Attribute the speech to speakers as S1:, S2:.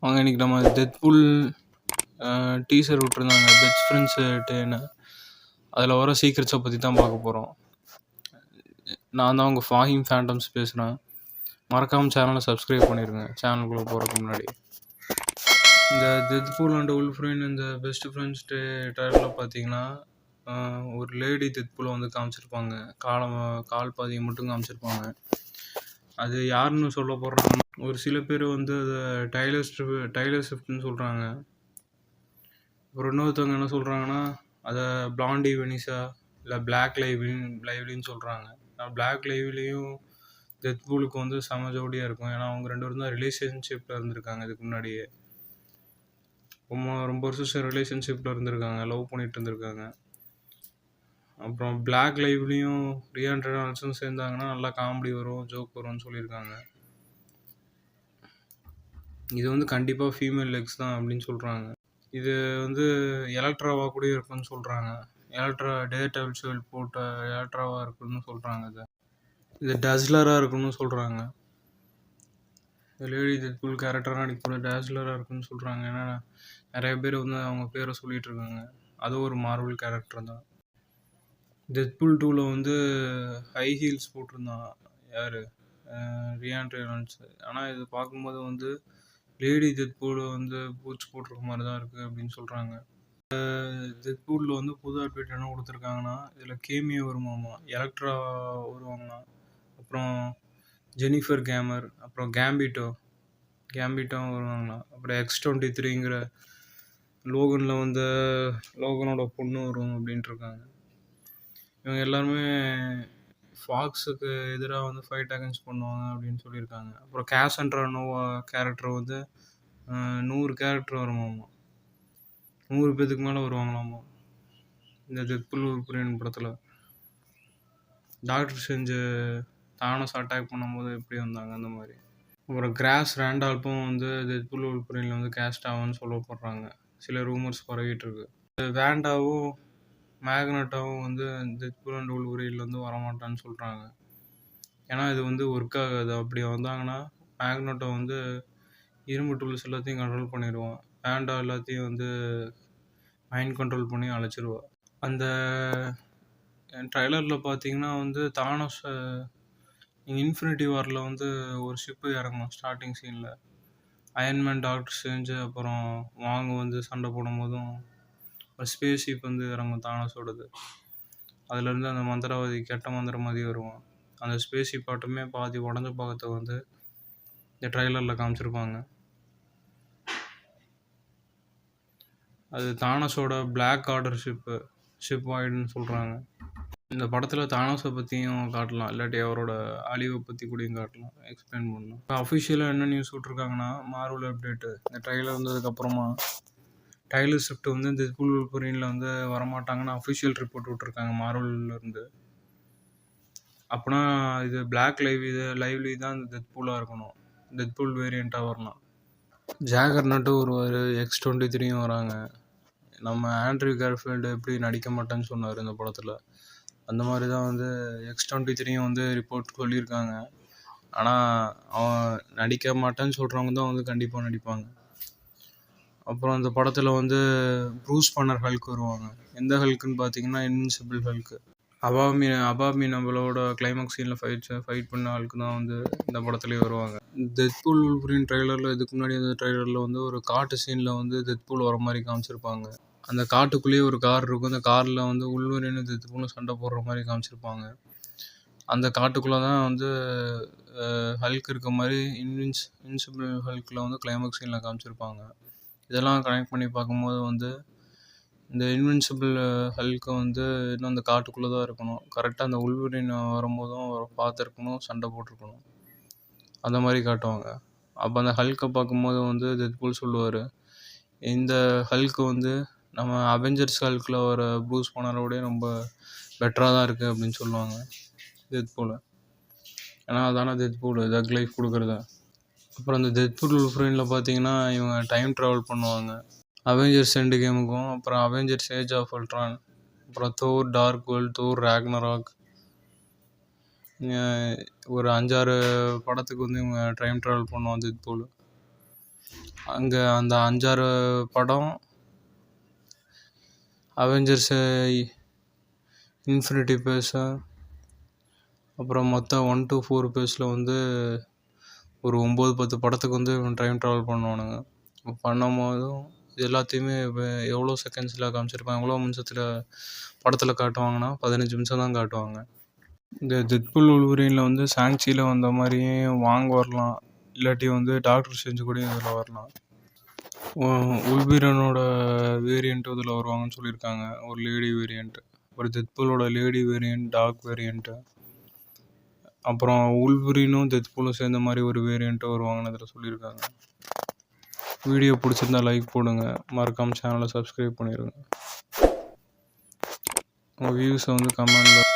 S1: வாங்க இன்னைக்கு நம்ம டெட்பூல் டீசர் விட்டுருந்தாங்க பெஸ்ட் ஃப்ரெண்ட்ஸுட்டுன்னு. அதில் வர சீக்ரெட்ஸை பற்றி தான் பார்க்க போகிறோம். நான் தான் உங்கள் ஃபாஹிம் ஃபேண்டம்ஸ் பேசுகிறேன். மறக்காமல் சேனலை சப்ஸ்கிரைப் பண்ணிடுங்க சேனலுக்குள்ளே போகிறதுக்கு முன்னாடி. இந்த டெட்பூல் அண்ட் வுல்ஃப்ரைன் இந்த பெஸ்ட் ஃப்ரெண்ட்ஸ் ட்ரைலரில் பார்த்தீங்கன்னா ஒரு லேடி டெட்பூலை வந்து காமிச்சிருப்பாங்க. கால் பாதியை மட்டும் காமிச்சிருப்பாங்க. அது யாருன்னு சொல்ல போடுறாங்கன்னா ஒரு சில பேர் வந்து அதை டைலர் ஸ்விஃப்ட்னு சொல்கிறாங்க. அப்புறம் இன்னொருத்தவங்க என்ன சொல்கிறாங்கன்னா அதை பிளாண்டி வெனிசா இல்லை பிளாக் லைவ்லின்னு சொல்கிறாங்க. பிளாக் லைவ்லேயும் டெட்பூலுக்கு வந்து செம ஜோடியாக இருக்கும். ஏன்னா அவங்க ரெண்டு பேரும் தான் ரிலேஷன்ஷிப்பில் இருந்திருக்காங்க. இதுக்கு முன்னாடியே ரொம்ப வருஷம் ரிலேஷன்ஷிப்பில் இருந்திருக்காங்க, லவ் பண்ணிட்டு இருந்திருக்காங்க. அப்புறம் பிளாக் லைவ்லேயும் ரியான் ரெனால்ட்ஸும் சேர்ந்தாங்கன்னா நல்லா காமெடி வரும், ஜோக் வரும்னு சொல்லியிருக்காங்க. இது வந்து கண்டிப்பாக ஃபீமேல் லெக்ஸ் தான் அப்படின்னு சொல்கிறாங்க. இது வந்து எலக்ட்ராவாக கூட இருக்குன்னு சொல்கிறாங்க. எலக்ட்ரா டேர்டெவில் ஷேல் போட்ட எலக்ட்ராவாக இருக்குன்னு சொல்கிறாங்க. இது டஸ்லராக இருக்குன்னு சொல்கிறாங்க. லேடி டெட்பூல் கேரக்டராக நடிக்கக்கூட டஸ்லராக இருக்குன்னு சொல்கிறாங்க. ஏன்னா நிறைய பேர் வந்து அவங்க பேரை சொல்லிகிட்டு இருக்காங்க. அதுவும் ஒரு மார்வல் கேரக்டர் தான். டெட்பூல் 2ல் வந்து ஹை ஹீல்ஸ் போட்டிருந்தான் யார், ரியான் ரெனால்ட்ஸ். ஆனால் இது பார்க்கும்போது வந்து லேடி டெட்பூல் வந்து பூட்ஸ் போட்டிருக்க மாதிரி தான் இருக்குது அப்படின்னு சொல்கிறாங்க. டெட்பூலில் வந்து புது அப்டேட் என்ன கொடுத்துருக்காங்கன்னா இதில் கேமியோ வருமாமா, எலக்ட்ரா வருவாங்களாம், அப்புறம் ஜெனிஃபர் கேமர், அப்புறம் கேம்பிட்டோ வருவாங்களாம், அப்புறம் X-23ங்கிற லோகனில் வந்து லோகனோட பொண்ணு வரும் அப்படின்ட்டு இருக்காங்க. இவங்க எல்லாருமே ஃபாக்ஸுக்கு எதிராக வந்து ஃபைட் அகேன்ஸ்ட் பண்ணுவாங்க அப்படின்னு சொல்லியிருக்காங்க. அப்புறம் கேசண்ட்ரா நோவா கேரக்டர் வந்து 100 கேரக்டர் வருமாமா, 100 பேத்துக்கு மேலே வருவாங்களாமா இந்த டெட்பூல் வுல்ஃப்ரைன் படத்தில். டாக்டர் செஞ்சு தானஸ் அட்டாக் பண்ணும்போது எப்படி வந்தாங்க அந்த மாதிரி. அப்புறம் கிராஸ் ரேண்டால்ப்பும் வந்து டெட்பூல் வுல்ஃப்ரைனில் வந்து கேஸ்ட் ஆகும்னு சொல்லப்படுறாங்க. சில ரூமர்ஸ் பரவிட்டு இருக்கு. வேண்டாவும் மேக்னட்டாவும் வந்து டெட்பூல் அண்ட் வுல்ஃப்ரைனில் வந்து வரமாட்டான்னு சொல்கிறாங்க. ஏன்னா இது வந்து ஒர்க் ஆகாது. அப்படி வந்தாங்கன்னா மேக்னட்டோ வந்து இரும்பு டூல்ஸ் எல்லாத்தையும் கண்ட்ரோல் பண்ணிடுவான், வேண்டா எல்லாத்தையும் வந்து மைண்ட் கண்ட்ரோல் பண்ணி அழைச்சிருவா. அந்த ட்ரைலரில் பார்த்தீங்கன்னா வந்து தானோஸ் இன்ஃபினிட்டி வாரில் வந்து ஒரு ஷிப்பு இறங்கும் ஸ்டார்டிங் சீனில். அயன்மேன், டாக்டர் ஸ்ட்ரேஞ்சு, அப்புறம் வாங்க வந்து சண்டை போடும்போதும் ஒரு ஸ்பேஸ் ஷிப் வந்து இறங்கும் தானோஸோடது. அதுலேருந்து அந்த மந்திரவாதி கெட்ட மந்திரவாதி வருவான். அந்த ஸ்பேஸ் ஷிப் ஆட்டமே பாதி உடஞ்ச பாகத்தை வந்து இந்த ட்ரைலரில் காமிச்சிருப்பாங்க. அது தானோஸோட பிளாக் ஆர்டர் ஷிப் வாய்டுன்னு சொல்கிறாங்க. இந்த படத்தில் தானோஸை பற்றியும் காட்டலாம், இல்லாட்டி அவரோட அழிவை பற்றி கூடயும் காட்டலாம், எக்ஸ்பிளைன் பண்ணலாம். இப்போ அஃபிஷியலாக என்ன நியூஸ் விட்ருக்காங்கன்னா மார்வல் அப்டேட்டு இந்த ட்ரைலர் வந்ததுக்கப்புறமா டைலர் ஸ்விஃப்ட் வந்து டெட்பூல் வுல்ஃப்ரைனில் வந்து வரமாட்டாங்கன்னு அஃபிஷியல் ரிப்போர்ட் விட்ருக்காங்க மார்வல்லேருந்து. அப்போனா இது பிளாக் லைவ்லி தான் இந்த டெட்பூலாக இருக்கணும், டெட்பூல் வேரியண்ட்டாக வரணும். ஜாகர்நட்டு ஒருவர், X-23யும் வராங்க. நம்ம ஆண்ட்ரூ கேர்ஃபீல்டு எப்படி நடிக்க மாட்டேன்னு சொன்னார் இந்த படத்தில், அந்த மாதிரி தான் வந்து X-23யும் வந்து ரிப்போர்ட் சொல்லியிருக்காங்க. ஆனால் அவன் நடிக்க மாட்டேன்னு சொல்கிறவங்க தான் வந்து கண்டிப்பாக நடிப்பாங்க. அப்புறம் அந்த படத்தில் வந்து ப்ரூஸ் பண்ணர் ஹல்க் வருவாங்க. எந்த ஹல்க்குன்னு பார்த்தீங்கன்னா இன்வின்சிபிள் ஹல்க்கு. அபாமி நம்மளோட கிளைமாக்ஸ் சீனில் ஃபைட் பண்ண ஹல்க்கு தான் வந்து இந்த படத்துலேயே வருவாங்க. டெட்பூல் வுல்ஃப்ரைன் ட்ரைலரில் இதுக்கு முன்னாடி அந்த ட்ரைலரில் வந்து ஒரு காட்டு சீனில் வந்து டெட்பூல் வர மாதிரி காமிச்சிருப்பாங்க. அந்த காட்டுக்குள்ளேயே ஒரு கார் இருக்கும், அந்த காரில் வந்து வுல்வரினும் டெட்பூலும் சண்டை போடுற மாதிரி காமிச்சிருப்பாங்க. அந்த காட்டுக்குள்ளே தான் வந்து ஹல்க் இருக்க மாதிரி இன்வின்சிபிள் ஹல்கில் வந்து கிளைமாக்ஸ் சீனில் காமிச்சிருப்பாங்க. இதெல்லாம் கனெக்ட் பண்ணி பார்க்கும்போது வந்து இந்த இன்வின்சிபிள் ஹல்க்கு வந்து இன்னும் அந்த காட்டுக்குள்ளே தான் இருக்கணும். கரெக்டாக அந்த வுல்வரின் வரும்போதும் பார்த்துருக்கணும், சண்டை போட்டிருக்கணும், அந்த மாதிரி காட்டுவாங்க. அப்போ அந்த ஹல்க்கை பார்க்கும்போது வந்து டெட்பூல் சொல்லுவார், இந்த ஹல்க்கு வந்து நம்ம அவெஞ்சர்ஸ் ஹல்கில் வர ப்ரூஸ் பண்ணரோடய ரொம்ப பெட்டராக தான் இருக்குது அப்படின்னு சொல்லுவாங்க டெட்பூல். ஏன்னா அதான டெட்பூல் தக் லைஃப் கொடுக்குறது. அப்புறம் அந்த டெட்பூல் வுல்ஃப்ரைனில் பார்த்தீங்கன்னா இவங்க டைம் ட்ராவல் பண்ணுவாங்க. அவெஞ்சர்ஸ் எண்டு கேமுக்கும், அப்புறம் அவெஞ்சர்ஸ் ஏஜ் ஆஃப் அல்ட்ரான், அப்புறம் Thor Dark World, Thor Ragnarok, ஒரு 5-6 படத்துக்கு வந்து இவங்க டைம் ட்ராவல் பண்ணுவாங்க டெட்பூல். அங்கே அந்த 5-6 படம் அவெஞ்சர்ஸ் இன்ஃபினிட்டி பேஸு அப்புறம் மொத்தம் 1 to 4 பேஸில் வந்து ஒரு 9-10 படத்துக்கு வந்து டைம் ட்ராவல் பண்ணுவானுங்க. பண்ணும்போதும் இது எல்லாத்தையுமே எவ்வளோ செகண்ட்ஸில் காமிச்சிருப்பாங்க, எவ்வளோ நிமிஷத்தில் படத்தில் காட்டுவாங்கன்னா 15 நிமிஷம் தான் காட்டுவாங்க. இந்த டெட்பூல் உல்வரீனில் வந்து சாங்சியில் வந்த மாதிரியே வாங்க வரலாம், இல்லாட்டி வந்து டாக்டர் ஸ்ட்ரேஞ்ச் கூட இதில் வரலாம். உல்வரீனோட வேரியண்ட் இதில் வருவாங்கன்னு சொல்லியிருக்காங்க, ஒரு லேடி வேரியண்ட், ஒரு டெட்பூலோட லேடி வேரியண்ட், டாக் வேரியண்ட்டு, அப்புறம் உல்வரீனும் டெட்பூலும் சேர்ந்த மாதிரி ஒரு வேரியண்ட்டு வருவாங்கன்னு இதில் சொல்லியிருக்காங்க. வீடியோ பிடிச்சிருந்தா லைக் போடுங்க, மறக்காமல் சேனலை சப்ஸ்கிரைப் பண்ணிடுங்க. உங்கள் வியூஸை வந்து கமெண்டில்